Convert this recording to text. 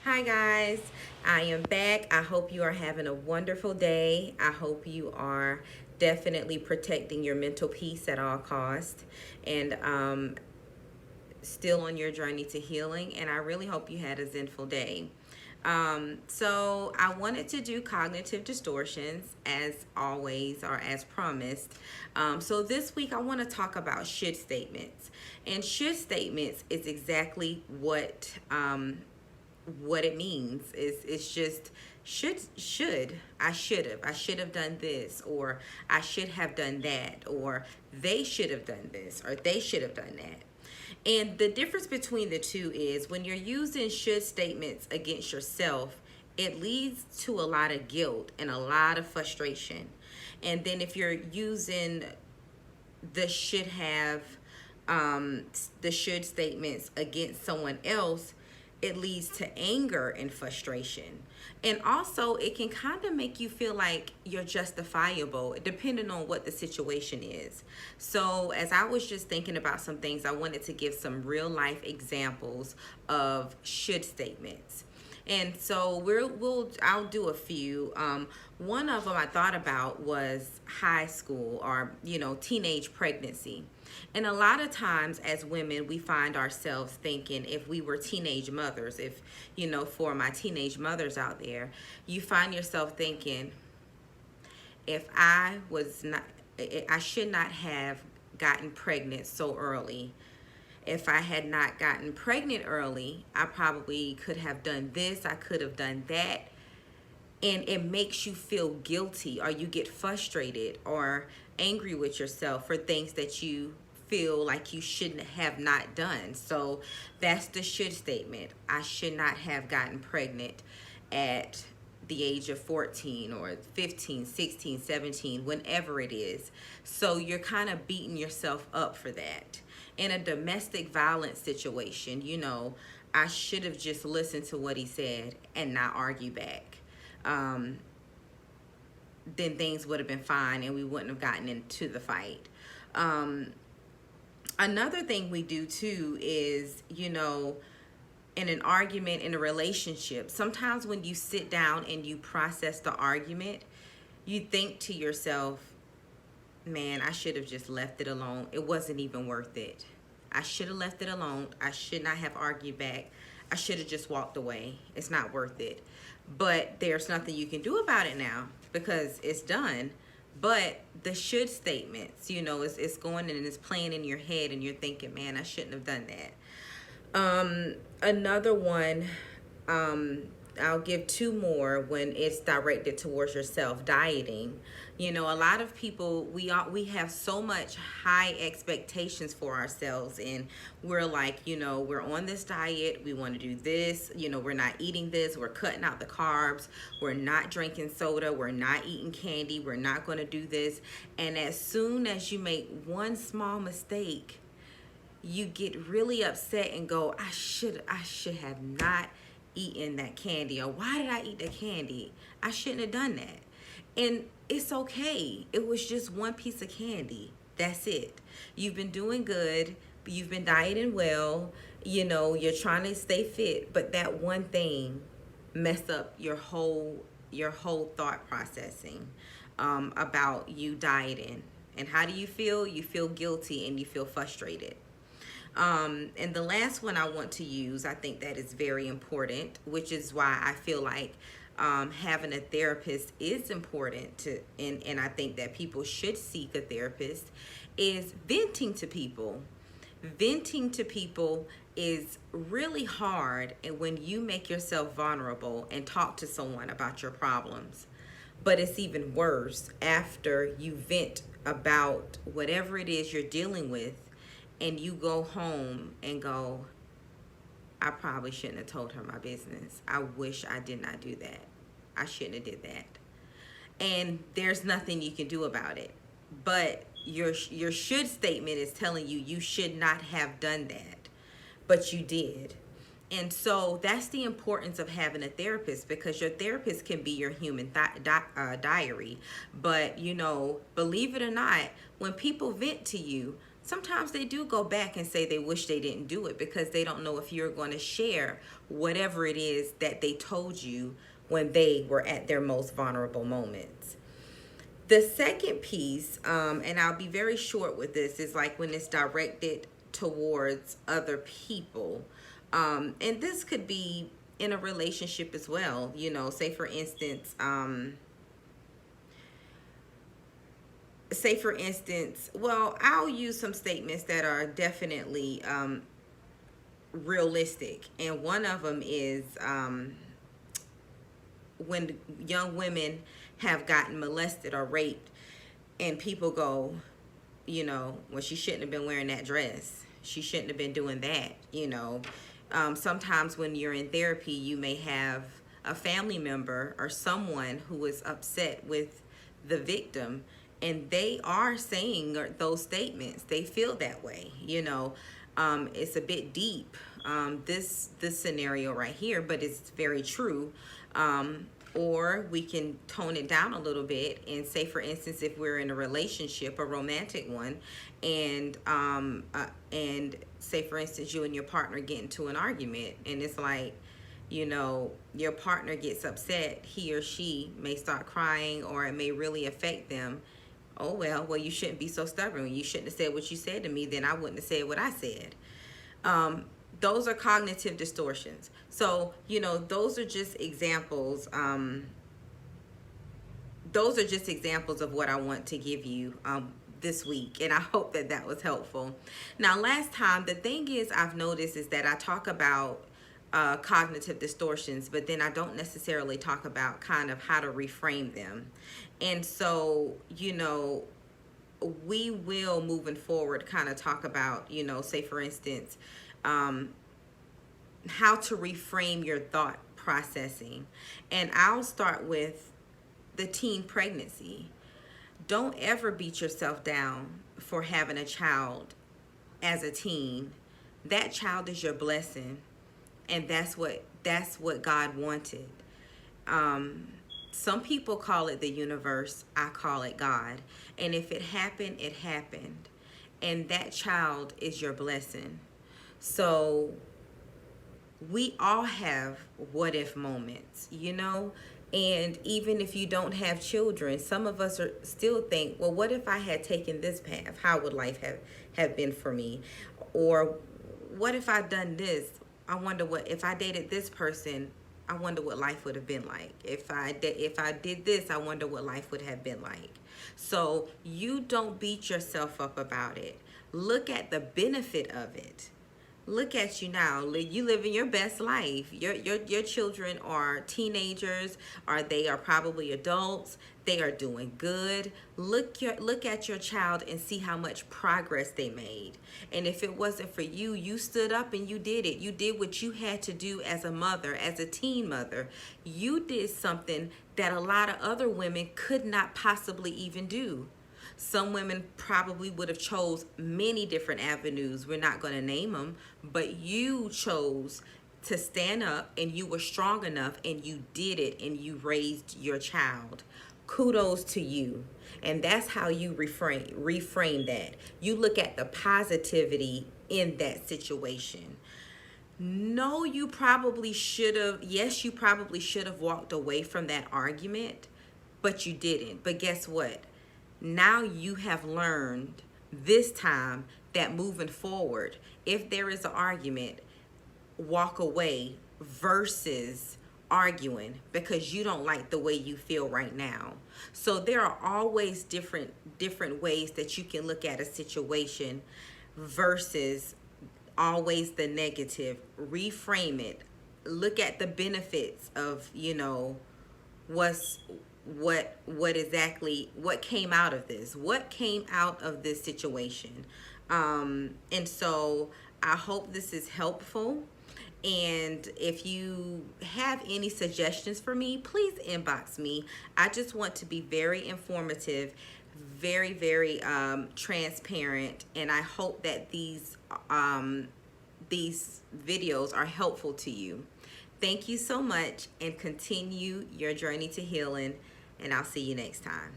Hi guys, I am back. I hope you are having a wonderful day. I hope you are definitely protecting your mental peace at all costs and still on your journey to healing. And I really hope you had a zenful day. So I wanted to do cognitive distortions as always or as promised. So this week I want to talk about should statements. And should statements is exactly what it means is it's just I should have done this, or I should have done that, or they should have done this, or they should have done that. And the difference between the two is when you're using should statements against yourself, it leads to a lot of guilt and a lot of frustration. And then if you're using the should have the should statements against someone else, it leads to anger and frustration. And also, it can kind of make you feel like you're justifiable depending on what the situation is. So, as I was just thinking about some things, I wanted to give some real life examples of should statements. And so I'll do a few. One of them I thought about was high school or teenage pregnancy. And a lot of times as women, we find ourselves thinking, if we were teenage mothers, if for my teenage mothers out there, you find yourself thinking, if I was not, I should not have gotten pregnant so early. If I had not gotten pregnant early, I probably could have done this, I could have done that. And it makes you feel guilty, or you get frustrated or angry with yourself for things that you feel like you shouldn't have not done. So that's the should statement. I should not have gotten pregnant at the age of 14 or 15, 16, 17, whenever it is. So you're kind of beating yourself up for that. In a domestic violence situation, I should have just listened to what he said and not argue back. Then things would have been fine and we wouldn't have gotten into the fight. Another thing we do too is, in an argument, in a relationship, sometimes when you sit down and you process the argument, you think to yourself, man, I should have just left it alone. It wasn't even worth it. I should have left it alone. I should not have argued back. I should have just walked away. It's not worth it. But there's nothing you can do about it now because it's done. But the should statements, it's going in and it's playing in your head and you're thinking, man, I shouldn't have done that. Another one, I'll give two more when it's directed towards yourself. Dieting. A lot of people, we have so much high expectations for ourselves, and we're like, we're on this diet, we want to do this, we're not eating this, we're cutting out the carbs, we're not drinking soda, we're not eating candy, we're not going to do this. And as soon as you make one small mistake, you get really upset and go, I should have not eaten that candy, or why did I eat the candy? I shouldn't have done that. And it's okay. It was just one piece of candy. That's it. You've been doing good. You've been dieting well. You're trying to stay fit, but that one thing messed up your whole thought processing about you dieting. And how do you feel? You feel guilty and you feel frustrated. And the last one I want to use, I think that is very important, which is why I feel like having a therapist is important and I think that people should seek a therapist, is venting to people. Venting to people is really hard, and when you make yourself vulnerable and talk to someone about your problems. But it's even worse after you vent about whatever it is you're dealing with, and you go home and go, I probably shouldn't have told her my business. I wish I did not do that. I shouldn't have did that. And there's nothing you can do about it. But your should statement is telling you you should not have done that, but you did. And so that's the importance of having a therapist, because your therapist can be your human diary. But, believe it or not, when people vent to you, sometimes they do go back and say they wish they didn't do it because they don't know if you're going to share whatever it is that they told you when they were at their most vulnerable moments. The second piece, and I'll be very short with this, is like when it's directed towards other people. And this could be in a relationship as well. You know, say for instance, well, I'll use some statements that are definitely realistic. And one of them is when young women have gotten molested or raped, and people go, you know, well, she shouldn't have been wearing that dress. She shouldn't have been doing that, you know. Sometimes when you're in therapy, you may have a family member or someone who is upset with the victim, and they are saying those statements. They feel that way, you know. It's a bit deep, this scenario right here, but it's very true. Or we can tone it down a little bit and say, for instance, if we're in a relationship, a romantic one, and say, for instance, you and your partner get into an argument, and it's like, you know, your partner gets upset, he or she may start crying, or it may really affect them. Oh, well, you shouldn't be so stubborn. You shouldn't have said what you said to me, then I wouldn't have said what I said. Those are cognitive distortions. So, you know, those are just examples. Those are just examples of what I want to give you this week. And I hope that that was helpful. Now, last time, the thing is I've noticed is that I talk about cognitive distortions, but then I don't necessarily talk about kind of how to reframe them. And so, you know, we will moving forward kind of talk about, you know, say for instance, how to reframe your thought processing. And I'll start with the teen pregnancy. Don't ever beat yourself down for having a child as a teen. That child is your blessing, and that's what God wanted. Some people call it the universe. I call it God. And if it happened, it happened. And that child is your blessing. So we all have what if moments, you know? And even if you don't have children, some of us still think, well, what if I had taken this path? How would life have been for me? Or what if I'd done this? I wonder what, if I dated this person, I wonder what life would have been like. If I did this, I wonder what life would have been like. So you don't beat yourself up about it. Look at the benefit of it. Look at you now. You living your best life. Your children are teenagers, or they are probably adults. They are doing good. Look at your child and see how much progress they made. And if it wasn't for you, you stood up and you did it. You did what you had to do as a mother, as a teen mother. You did something that a lot of other women could not possibly even do. Some women probably would have chose many different avenues. We're not going to name them, but you chose to stand up, and you were strong enough, and you did it, and you raised your child. Kudos to you. And that's how you reframe that. You look at the positivity in that situation. No, you probably should have. Yes, you probably should have walked away from that argument, but you didn't. But guess what? Now you have learned this time that moving forward, if there is an argument, walk away versus arguing because you don't like the way you feel right now. So there are always different ways that you can look at a situation versus always the negative. Reframe it. Look at the benefits of, you know, what came out of this. What came out of this situation? And so I hope this is helpful. And if you have any suggestions for me, please inbox me. I just want to be very informative, very, very transparent. And I hope that these videos are helpful to you. Thank you so much, and continue your journey to healing. And I'll see you next time.